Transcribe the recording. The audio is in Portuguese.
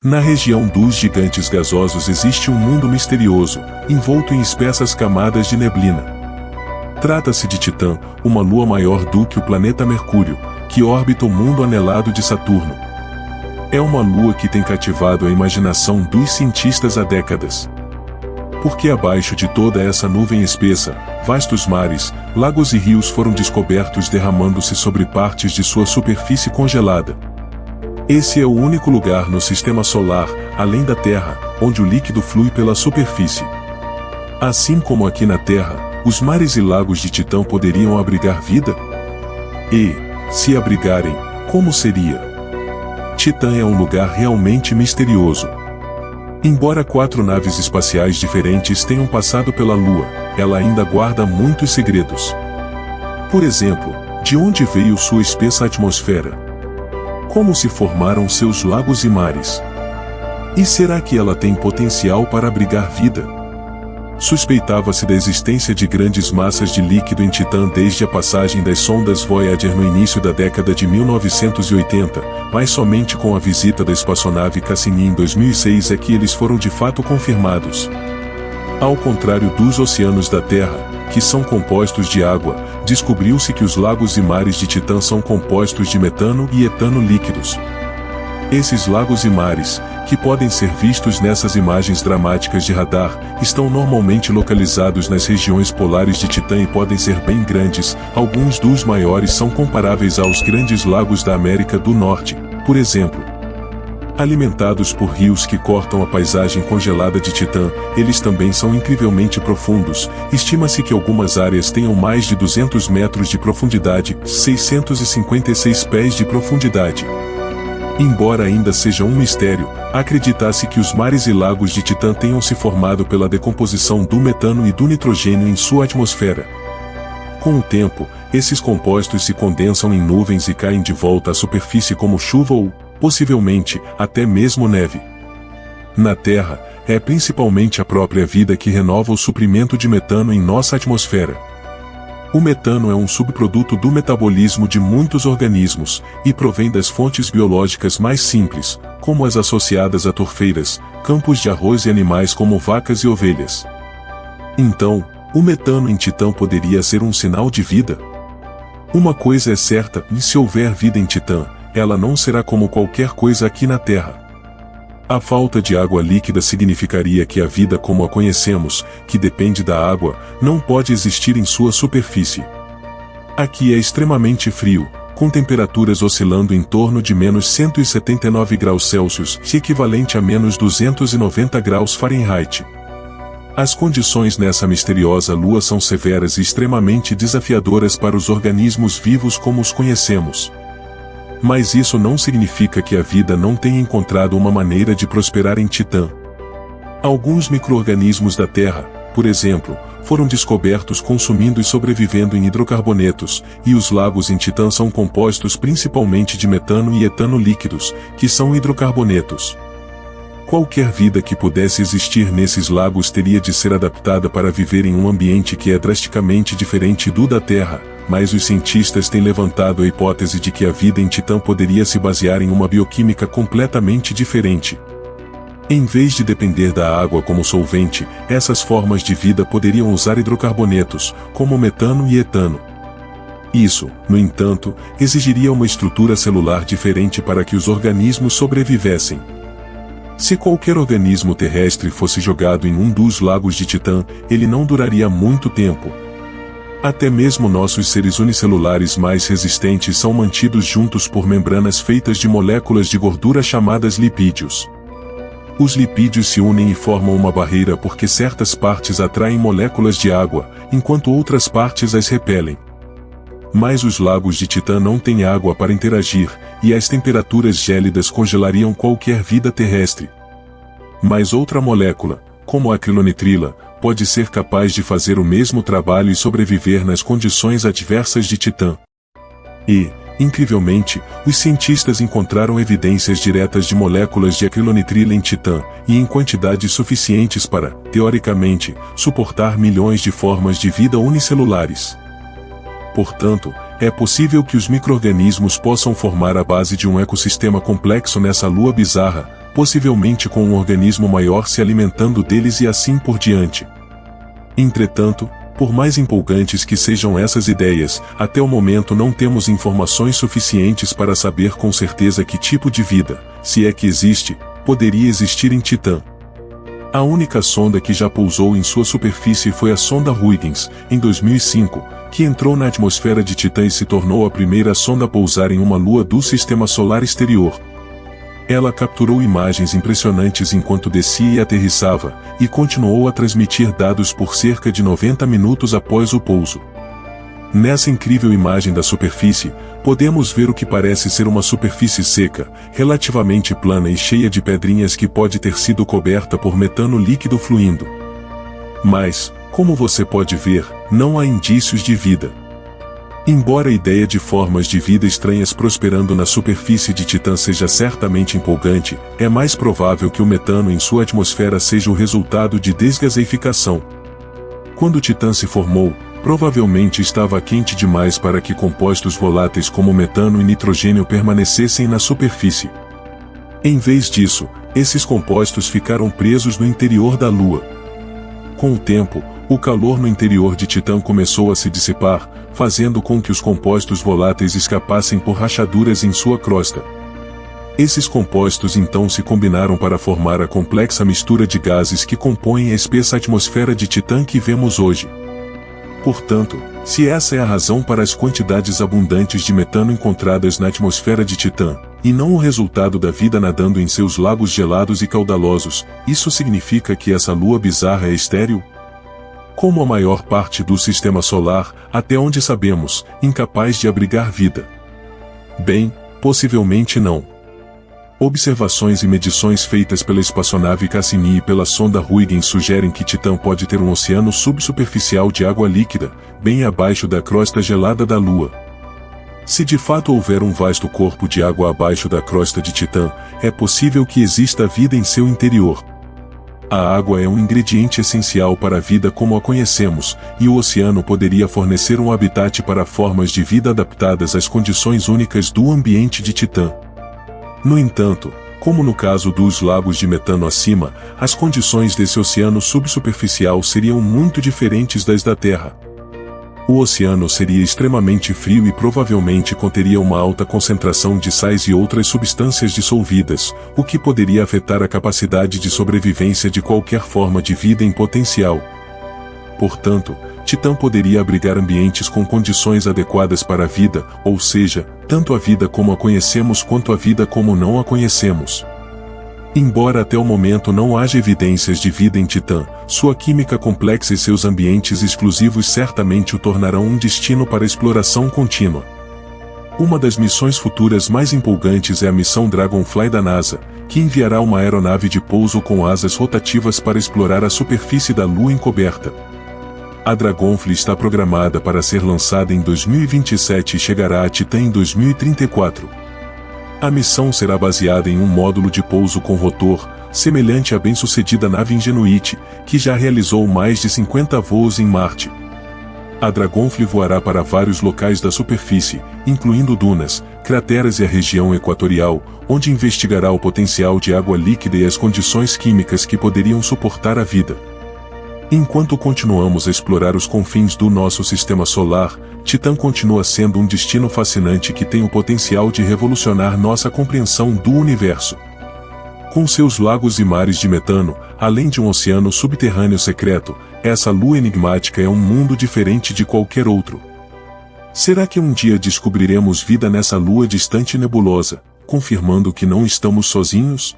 Na região dos gigantes gasosos existe um mundo misterioso, envolto em espessas camadas de neblina. Trata-se de Titã, uma lua maior do que o planeta Mercúrio, que orbita o mundo anelado de Saturno. É uma lua que tem cativado a imaginação dos cientistas há décadas. Porque abaixo de toda essa nuvem espessa, vastos mares, lagos e rios foram descobertos derramando-se sobre partes de sua superfície congelada. Esse é o único lugar no sistema solar, além da Terra, onde o líquido flui pela superfície. Assim como aqui na Terra, os mares e lagos de Titã poderiam abrigar vida? E, se abrigarem, como seria? Titã é um lugar realmente misterioso. Embora 4 naves espaciais diferentes tenham passado pela Lua, ela ainda guarda muitos segredos. Por exemplo, de onde veio sua espessa atmosfera? Como se formaram seus lagos e mares? E será que ela tem potencial para abrigar vida? Suspeitava-se da existência de grandes massas de líquido em Titã desde a passagem das sondas Voyager no início da década de 1980, mas somente com a visita da espaçonave Cassini em 2006 é que eles foram de fato confirmados. Ao contrário dos oceanos da Terra, que são compostos de água, descobriu-se que os lagos e mares de Titã são compostos de metano e etano líquidos. Esses lagos e mares, que podem ser vistos nessas imagens dramáticas de radar, estão normalmente localizados nas regiões polares de Titã e podem ser bem grandes. Alguns dos maiores são comparáveis aos grandes lagos da América do Norte, por exemplo. Alimentados por rios que cortam a paisagem congelada de Titã, eles também são incrivelmente profundos. Estima-se que algumas áreas tenham mais de 200 metros de profundidade, 656 pés de profundidade. Embora ainda seja um mistério, acredita-se que os mares e lagos de Titã tenham se formado pela decomposição do metano e do nitrogênio em sua atmosfera. Com o tempo, esses compostos se condensam em nuvens e caem de volta à superfície como chuva ou, possivelmente, até mesmo neve. Na Terra, é principalmente a própria vida que renova o suprimento de metano em nossa atmosfera. O metano é um subproduto do metabolismo de muitos organismos, e provém das fontes biológicas mais simples, como as associadas a torfeiras, campos de arroz e animais como vacas e ovelhas. Então, o metano em Titã poderia ser um sinal de vida? Uma coisa é certa, e se houver vida em Titã, ela não será como qualquer coisa aqui na Terra. A falta de água líquida significaria que a vida como a conhecemos, que depende da água, não pode existir em sua superfície. Aqui é extremamente frio, com temperaturas oscilando em torno de menos 179 graus Celsius, equivalente a menos 290 graus Fahrenheit. As condições nessa misteriosa lua são severas e extremamente desafiadoras para os organismos vivos como os conhecemos. Mas isso não significa que a vida não tenha encontrado uma maneira de prosperar em Titã. Alguns micro-organismos da Terra, por exemplo, foram descobertos consumindo e sobrevivendo em hidrocarbonetos, e os lagos em Titã são compostos principalmente de metano e etano líquidos, que são hidrocarbonetos. Qualquer vida que pudesse existir nesses lagos teria de ser adaptada para viver em um ambiente que é drasticamente diferente do da Terra, mas os cientistas têm levantado a hipótese de que a vida em Titã poderia se basear em uma bioquímica completamente diferente. Em vez de depender da água como solvente, essas formas de vida poderiam usar hidrocarbonetos, como metano e etano. Isso, no entanto, exigiria uma estrutura celular diferente para que os organismos sobrevivessem. Se qualquer organismo terrestre fosse jogado em um dos lagos de Titã, ele não duraria muito tempo. Até mesmo nossos seres unicelulares mais resistentes são mantidos juntos por membranas feitas de moléculas de gordura chamadas lipídios. Os lipídios se unem e formam uma barreira porque certas partes atraem moléculas de água, enquanto outras partes as repelem. Mas os lagos de Titã não têm água para interagir, e as temperaturas gélidas congelariam qualquer vida terrestre. Mas outra molécula, como a acrilonitrila, pode ser capaz de fazer o mesmo trabalho e sobreviver nas condições adversas de Titã. E, incrivelmente, os cientistas encontraram evidências diretas de moléculas de acrilonitrila em Titã, e em quantidades suficientes para, teoricamente, suportar milhões de formas de vida unicelulares. Portanto, é possível que os micro-organismos possam formar a base de um ecossistema complexo nessa lua bizarra, possivelmente com um organismo maior se alimentando deles e assim por diante. Entretanto, por mais empolgantes que sejam essas ideias, até o momento não temos informações suficientes para saber com certeza que tipo de vida, se é que existe, poderia existir em Titã. A única sonda que já pousou em sua superfície foi a sonda Huygens, em 2005, que entrou na atmosfera de Titã e se tornou a primeira sonda a pousar em uma lua do Sistema Solar exterior. Ela capturou imagens impressionantes enquanto descia e aterrissava, e continuou a transmitir dados por cerca de 90 minutos após o pouso. Nessa incrível imagem da superfície, podemos ver o que parece ser uma superfície seca, relativamente plana e cheia de pedrinhas que pode ter sido coberta por metano líquido fluindo. Mas, como você pode ver, não há indícios de vida. Embora a ideia de formas de vida estranhas prosperando na superfície de Titã seja certamente empolgante, é mais provável que o metano em sua atmosfera seja o resultado de desgaseificação. Quando Titã se formou, provavelmente estava quente demais para que compostos voláteis como metano e nitrogênio permanecessem na superfície. Em vez disso, esses compostos ficaram presos no interior da Lua. Com o tempo, o calor no interior de Titã começou a se dissipar, fazendo com que os compostos voláteis escapassem por rachaduras em sua crosta. Esses compostos então se combinaram para formar a complexa mistura de gases que compõem a espessa atmosfera de Titã que vemos hoje. Portanto, se essa é a razão para as quantidades abundantes de metano encontradas na atmosfera de Titã, e não o resultado da vida nadando em seus lagos gelados e caudalosos, isso significa que essa lua bizarra é estéril? Como a maior parte do Sistema Solar, até onde sabemos, incapaz de abrigar vida? Bem, possivelmente não. Observações e medições feitas pela espaçonave Cassini e pela sonda Huygens sugerem que Titã pode ter um oceano subsuperficial de água líquida, bem abaixo da crosta gelada da Lua. Se de fato houver um vasto corpo de água abaixo da crosta de Titã, é possível que exista vida em seu interior. A água é um ingrediente essencial para a vida como a conhecemos, e o oceano poderia fornecer um habitat para formas de vida adaptadas às condições únicas do ambiente de Titã. No entanto, como no caso dos lagos de metano acima, as condições desse oceano subsuperficial seriam muito diferentes das da Terra. O oceano seria extremamente frio e provavelmente conteria uma alta concentração de sais e outras substâncias dissolvidas, o que poderia afetar a capacidade de sobrevivência de qualquer forma de vida em potencial. Portanto, Titã poderia abrigar ambientes com condições adequadas para a vida, ou seja, tanto a vida como a conhecemos quanto a vida como não a conhecemos. Embora até o momento não haja evidências de vida em Titã, sua química complexa e seus ambientes exclusivos certamente o tornarão um destino para exploração contínua. Uma das missões futuras mais empolgantes é a missão Dragonfly da NASA, que enviará uma aeronave de pouso com asas rotativas para explorar a superfície da Lua encoberta. A Dragonfly está programada para ser lançada em 2027 e chegará a Titã em 2034. A missão será baseada em um módulo de pouso com rotor, semelhante à bem-sucedida nave Ingenuity, que já realizou mais de 50 voos em Marte. A Dragonfly voará para vários locais da superfície, incluindo dunas, crateras e a região equatorial, onde investigará o potencial de água líquida e as condições químicas que poderiam suportar a vida. Enquanto continuamos a explorar os confins do nosso sistema solar, Titã continua sendo um destino fascinante que tem o potencial de revolucionar nossa compreensão do universo. Com seus lagos e mares de metano, além de um oceano subterrâneo secreto, essa lua enigmática é um mundo diferente de qualquer outro. Será que um dia descobriremos vida nessa lua distante e nebulosa, confirmando que não estamos sozinhos?